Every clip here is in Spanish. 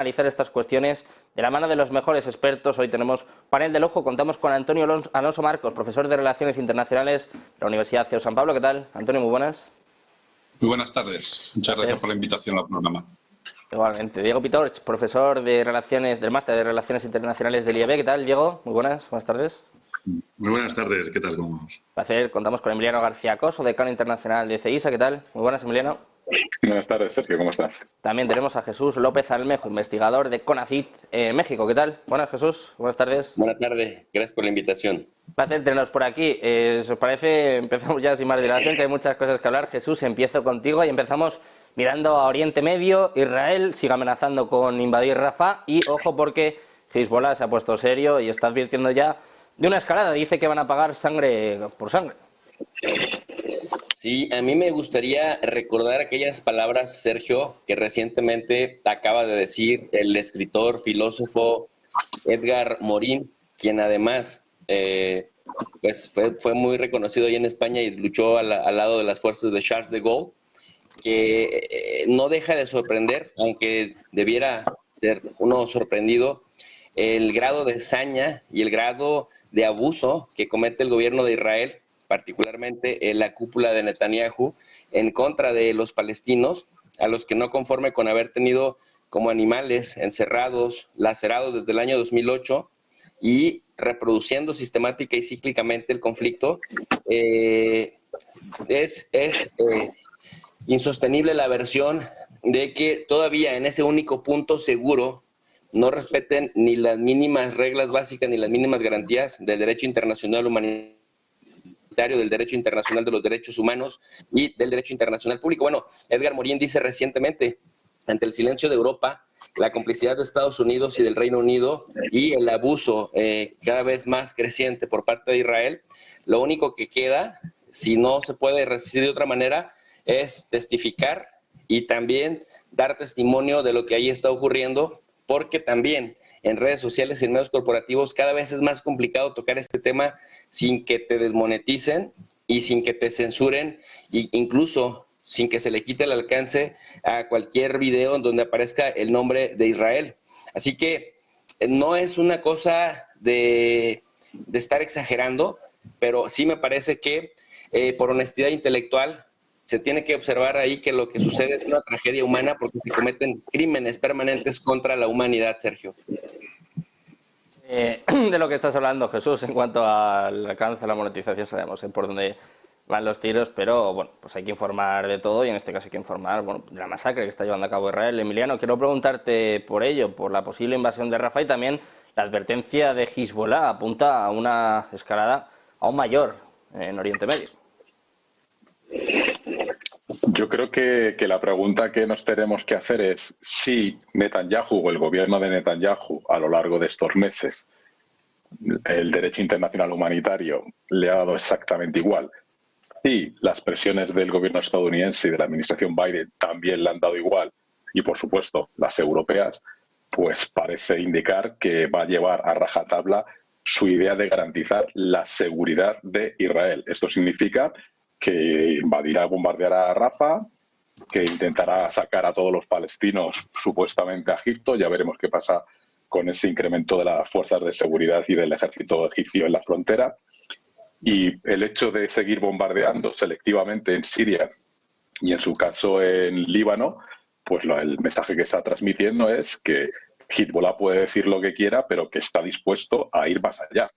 Analizar estas cuestiones de la mano de los mejores expertos. Hoy tenemos panel de lujo, contamos con Antonio Alonso Marcos, profesor de Relaciones Internacionales de la Universidad CEU San Pablo. ¿Qué tal, Antonio? Muy buenas. Muy buenas tardes. Muchas gracias por la invitación al programa. Igualmente. Diego Pitorch, profesor de Relaciones del Máster de Relaciones Internacionales del IEB. ¿Qué tal, Diego? Muy buenas tardes. Muy buenas tardes. ¿Qué tal? ¿Cómo vamos? Placer. Contamos con Emiliano García Coso, decano internacional de CEISA. ¿Qué tal? Muy buenas, Emiliano. Buenas tardes, Sergio. ¿Cómo estás? También tenemos a Jesús López Almejo, investigador de CONACYT México. ¿Qué tal? Buenas, Jesús. Buenas tardes. Buenas tardes. Gracias por la invitación. Placer tenernos por aquí. Si os parece, empezamos ya sin más dilación, que hay muchas cosas que hablar. Jesús, empiezo contigo y empezamos mirando a Oriente Medio. Israel sigue amenazando con invadir Rafah y ojo porque Hezbollah se ha puesto serio y está advirtiendo ya de una escalada. Dice que van a pagar sangre por sangre. Sí, a mí me gustaría recordar aquellas palabras, Sergio, que recientemente acaba de decir el escritor, filósofo Edgar Morin, quien además pues fue muy reconocido ahí en España y luchó al lado de las fuerzas de Charles de Gaulle, que no deja de sorprender, aunque debiera ser uno sorprendido, el grado de saña y el grado de abuso que comete el gobierno de Israel, particularmente en la cúpula de Netanyahu, en contra de los palestinos, a los que no conforme con haber tenido como animales encerrados, lacerados desde el año 2008 y reproduciendo sistemática y cíclicamente el conflicto, es insostenible la versión de que todavía en ese único punto seguro no respeten ni las mínimas reglas básicas ni las mínimas garantías del derecho internacional humanitario, del derecho internacional de los derechos humanos y del derecho internacional público. Bueno, Edgar Morin dice recientemente, ante el silencio de Europa, la complicidad de Estados Unidos y del Reino Unido y el abuso cada vez más creciente por parte de Israel, lo único que queda, si no se puede resistir de otra manera, es testificar y también dar testimonio de lo que ahí está ocurriendo, porque también en redes sociales y en medios corporativos cada vez es más complicado tocar este tema sin que te desmoneticen y sin que te censuren e incluso sin que se le quite el alcance a cualquier video en donde aparezca el nombre de Israel. Así que no es una cosa de estar exagerando, pero sí me parece que por honestidad intelectual se tiene que observar ahí que lo que sucede es una tragedia humana porque se cometen crímenes permanentes contra la humanidad, Sergio. De lo que estás hablando, Jesús, en cuanto al alcance de la monetización, sabemos por dónde van los tiros, pero bueno, pues hay que informar de todo y en este caso hay que informar de la masacre que está llevando a cabo Israel. Emiliano, quiero preguntarte por ello, por la posible invasión de Rafah y también la advertencia de Hezbollah apunta a una escalada aún mayor en Oriente Medio. Yo creo que la pregunta que nos tenemos que hacer es si Netanyahu o el gobierno de Netanyahu a lo largo de estos meses el derecho internacional humanitario le ha dado exactamente igual. Si las presiones del gobierno estadounidense y de la administración Biden también le han dado igual y, por supuesto, las europeas, pues parece indicar que va a llevar a rajatabla su idea de garantizar la seguridad de Israel. Esto significa que invadirá, bombardeará a Rafah, que intentará sacar a todos los palestinos supuestamente a Egipto. Ya veremos qué pasa con ese incremento de las fuerzas de seguridad y del ejército egipcio en la frontera. Y el hecho de seguir bombardeando selectivamente en Siria y en su caso en Líbano, pues el mensaje que está transmitiendo es que Hezbollah puede decir lo que quiera, pero que está dispuesto a ir más allá.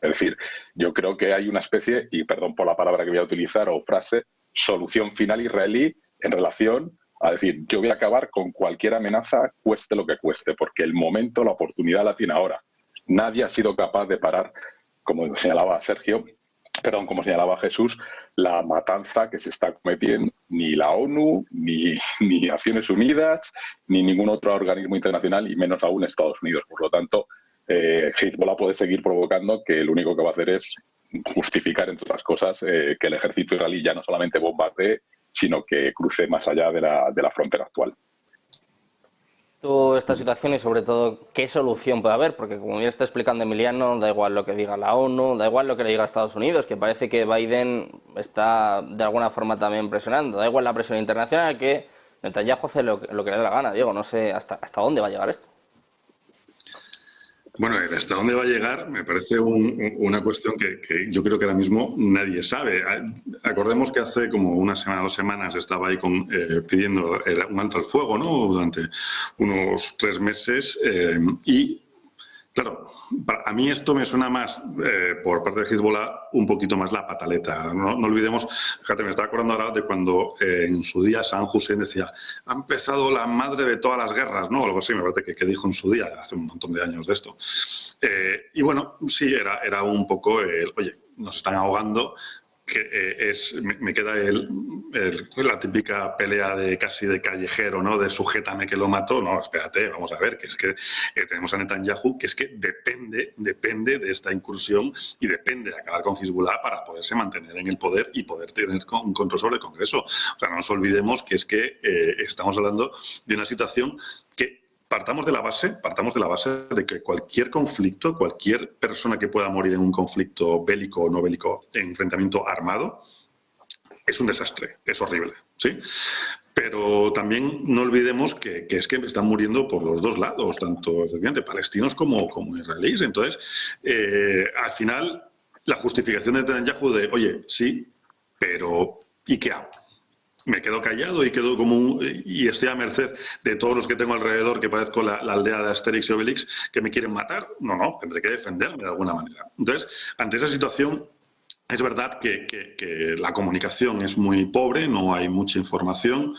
Es decir, yo creo que hay una especie, y perdón por la palabra que voy a utilizar o frase, solución final israelí en relación a decir, yo voy a acabar con cualquier amenaza, cueste lo que cueste, porque el momento, la oportunidad la tiene ahora. Nadie ha sido capaz de parar, como señalaba Sergio, como señalaba Jesús, la matanza que se está cometiendo, ni la ONU, ni Naciones Unidas, ni ningún otro organismo internacional, y menos aún Estados Unidos. Por lo tanto, Hezbollah puede seguir provocando que lo único que va a hacer es justificar, entre otras cosas, que el ejército israelí ya no solamente bombardee, sino que cruce más allá de la frontera actual. Esta situación y sobre todo qué solución puede haber, porque como ya está explicando Emiliano, da igual lo que diga la ONU, da igual lo que le diga Estados Unidos, que parece que Biden está de alguna forma también presionando, da igual la presión internacional, que Netanyahu hace lo que le da la gana, Diego. No sé hasta dónde va a llegar esto. Bueno, hasta dónde va a llegar me parece una cuestión que yo creo que ahora mismo nadie sabe. Acordemos que hace como una semana, 2 semanas estaba ahí pidiendo un alto al fuego, ¿no? Durante unos 3 meses y claro, a mí esto me suena más, por parte de Hezbollah, un poquito más la pataleta. No olvidemos, fíjate, me estaba acordando ahora de cuando en su día Saddam Hussein decía, ha empezado la madre de todas las guerras, ¿no? Algo así, me parece que dijo en su día, hace un montón de años de esto. Y bueno, sí, era un poco oye, nos están ahogando, que me queda la típica pelea casi de callejero, ¿no? De sujétame que lo mato. No, espérate, vamos a ver, que es que tenemos a Netanyahu, que es que depende de esta incursión y depende de acabar con Hezbollah para poderse mantener en el poder y poder tener un control sobre el Congreso. O sea, no nos olvidemos que es que estamos hablando de una situación que partamos de la base de que cualquier conflicto, cualquier persona que pueda morir en un conflicto bélico o no bélico, enfrentamiento armado, es un desastre, es horrible, ¿sí? Pero también no olvidemos que es que están muriendo por los dos lados, tanto efectivamente palestinos como israelíes. Entonces, al final, la justificación de Netanyahu de, oye, sí, pero ¿y qué hago? Me quedo callado y quedo y estoy a merced de todos los que tengo alrededor, que parezco la aldea de Asterix y Obelix, que me quieren matar. No, tendré que defenderme de alguna manera. Entonces, ante esa situación, es verdad que la comunicación es muy pobre, no hay mucha información,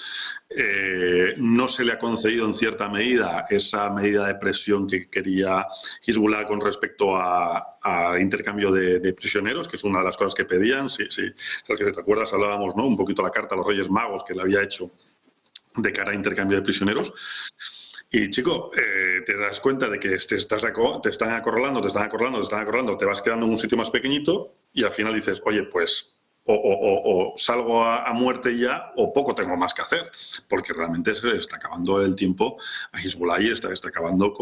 no se le ha concedido en cierta medida esa medida de presión que quería Hezbollah con respecto a intercambio de prisioneros, que es una de las cosas que pedían. Sí, si te acuerdas, hablábamos, ¿no? Un poquito la carta a los Reyes Magos que le había hecho de cara a intercambio de prisioneros. Y, chico, te das cuenta de que te están acorralando, te vas quedando en un sitio más pequeñito y al final dices, oye, pues o salgo a muerte ya o poco tengo más que hacer, porque realmente se está acabando el tiempo a Hezbollah y está acabando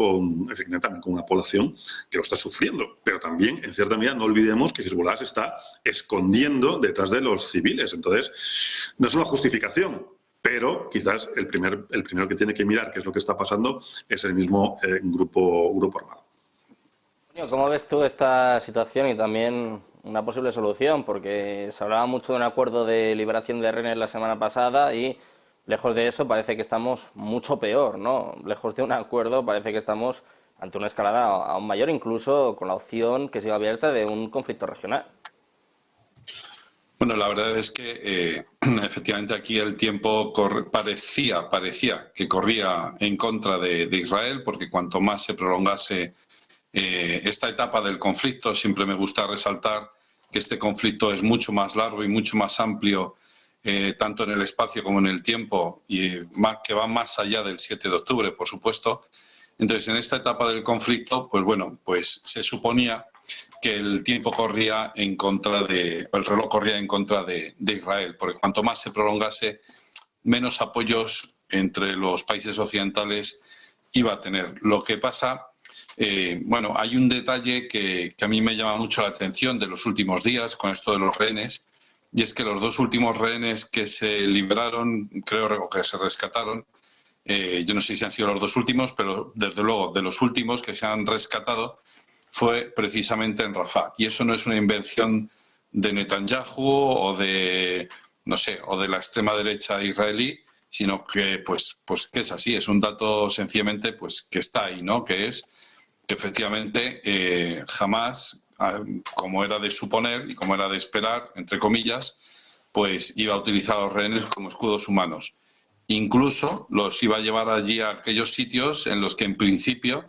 efectivamente también con una población que lo está sufriendo. Pero también, en cierta medida, no olvidemos que Hezbollah se está escondiendo detrás de los civiles. Entonces, no es una justificación, pero quizás el primero que tiene que mirar qué es lo que está pasando es el mismo grupo armado. ¿Cómo ves tú esta situación y también una posible solución? Porque se hablaba mucho de un acuerdo de liberación de rehenes la semana pasada y lejos de eso parece que estamos mucho peor, ¿no? Lejos de un acuerdo parece que estamos ante una escalada aún mayor, incluso con la opción que sigue abierta de un conflicto regional. Bueno, la verdad es que efectivamente aquí el tiempo parecía que corría en contra de Israel, porque cuanto más se prolongase esta etapa del conflicto, siempre me gusta resaltar que este conflicto es mucho más largo y mucho más amplio, tanto en el espacio como en el tiempo, y que va más allá del 7 de octubre, por supuesto. Entonces, en esta etapa del conflicto, pues bueno, pues se suponía que el reloj corría en contra de Israel, porque cuanto más se prolongase, menos apoyos entre los países occidentales iba a tener. Lo que pasa, bueno, hay un detalle que a mí me llama mucho la atención de los últimos días con esto de los rehenes, y es que los 2 últimos rehenes que se liberaron, creo que se rescataron, yo no sé si han sido los 2 últimos, pero desde luego de los últimos que se han rescatado, fue precisamente en Rafah. Y eso no es una invención de Netanyahu o de la extrema derecha israelí, sino que pues que es así, es un dato sencillamente pues que está ahí, ¿no? Que es que efectivamente Hamás, como era de suponer y como era de esperar, entre comillas, pues iba a utilizar a los rehenes como escudos humanos. Incluso los iba a llevar allí a aquellos sitios en los que en principio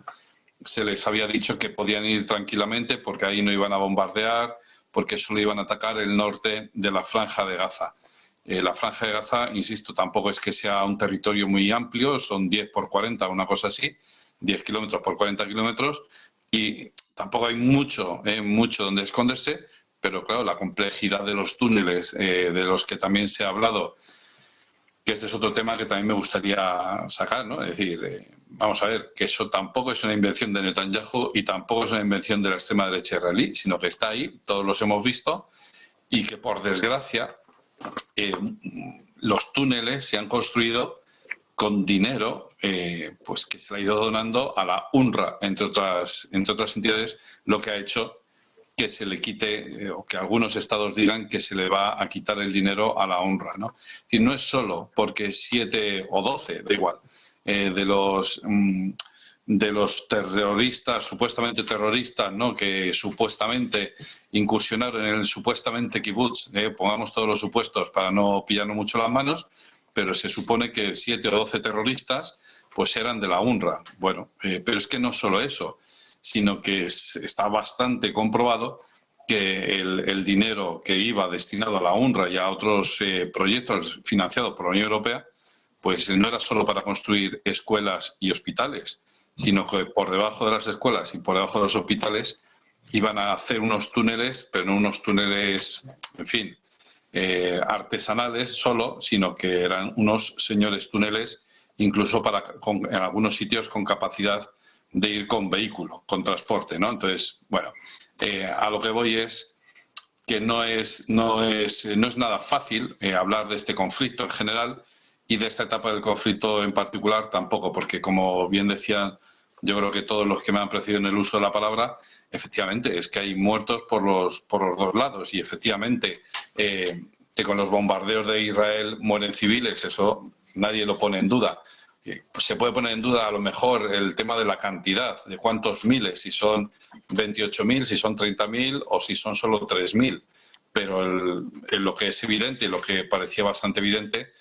se les había dicho que podían ir tranquilamente porque ahí no iban a bombardear, porque solo iban a atacar el norte de la Franja de Gaza. La Franja de Gaza, insisto, tampoco es que sea un territorio muy amplio, son 10 por 40, una cosa así, 10 kilómetros por 40 kilómetros, y tampoco hay mucho donde esconderse, pero claro, la complejidad de los túneles, de los que también se ha hablado, que este es otro tema que también me gustaría sacar, ¿no? Es decir, vamos a ver, que eso tampoco es una invención de Netanyahu y tampoco es una invención de la extrema derecha israelí, sino que está ahí, todos los hemos visto, y que por desgracia los túneles se han construido con dinero pues que se le ha ido donando a la UNRWA, entre otras entidades, lo que ha hecho que se le quite, o que algunos estados digan que se le va a quitar el dinero a la UNRWA, ¿no? Es decir, no es solo porque 7 o 12, da igual, de los terroristas, supuestamente terroristas, ¿no?, que supuestamente incursionaron en el supuestamente kibutz, pongamos todos los supuestos para no pillarnos mucho las manos, pero se supone que 7 o 12 terroristas pues eran de la UNRWA. Bueno, pero es que no solo eso, sino que está bastante comprobado que el dinero que iba destinado a la UNRWA y a otros proyectos financiados por la Unión Europea, pues no era solo para construir escuelas y hospitales, sino que por debajo de las escuelas y por debajo de los hospitales iban a hacer unos túneles, pero no unos túneles, en fin, artesanales solo, sino que eran unos señores túneles, incluso en algunos sitios con capacidad de ir con vehículo, con transporte, ¿no? Entonces, bueno, a lo que voy es que no es nada fácil hablar de este conflicto en general y de esta etapa del conflicto en particular tampoco, porque como bien decían, yo creo que todos los que me han precedido en el uso de la palabra, efectivamente, es que hay muertos por los dos lados y efectivamente que con los bombardeos de Israel mueren civiles, eso nadie lo pone en duda. Pues se puede poner en duda a lo mejor el tema de la cantidad, de cuántos miles, si son 28.000, si son 30.000 o si son solo 3.000. Pero lo que es evidente y lo que parecía bastante evidente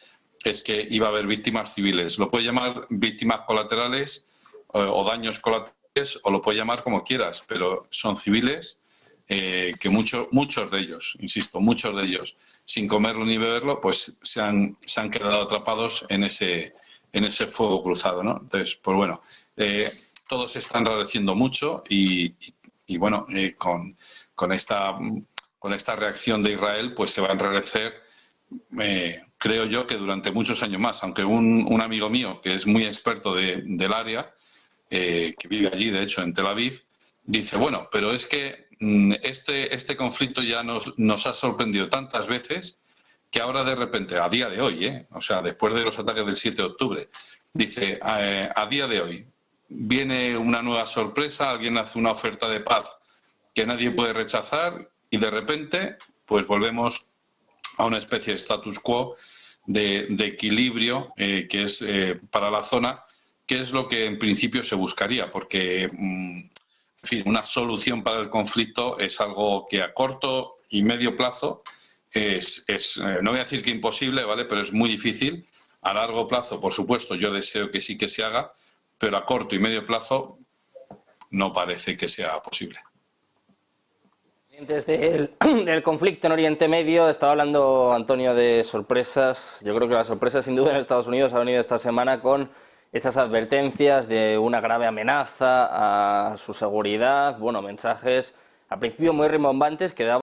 es que iba a haber víctimas civiles. Lo puede llamar víctimas colaterales o daños colaterales o lo puede llamar como quieras, pero son civiles que muchos de ellos, insisto, muchos de ellos, sin comerlo ni beberlo, pues se han quedado atrapados en ese fuego cruzado, ¿no? Entonces, pues bueno, todo se está enrareciendo mucho y bueno, con esta reacción de Israel, pues se va a enrarecer, creo yo, que durante muchos años más, aunque un amigo mío que es muy experto del área, que vive allí, de hecho, en Tel Aviv, dice, bueno, pero es que este conflicto ya nos ha sorprendido tantas veces que ahora de repente, a día de hoy, o sea, después de los ataques del 7 de octubre, dice, a día de hoy viene una nueva sorpresa, alguien hace una oferta de paz que nadie puede rechazar y de repente pues volvemos a una especie de status quo de equilibrio que es para la zona, que es lo que en principio se buscaría, porque en fin, una solución para el conflicto es algo que a corto y medio plazo no voy a decir que imposible, ¿vale?, pero es muy difícil. A largo plazo, por supuesto, yo deseo que sí que se haga, pero a corto y medio plazo no parece que sea posible. Desde el conflicto en Oriente Medio, estaba hablando Antonio de sorpresas. Yo creo que la sorpresa, sin duda, en Estados Unidos ha venido esta semana con estas advertencias de una grave amenaza a su seguridad, bueno, mensajes al principio muy rimbombantes que daban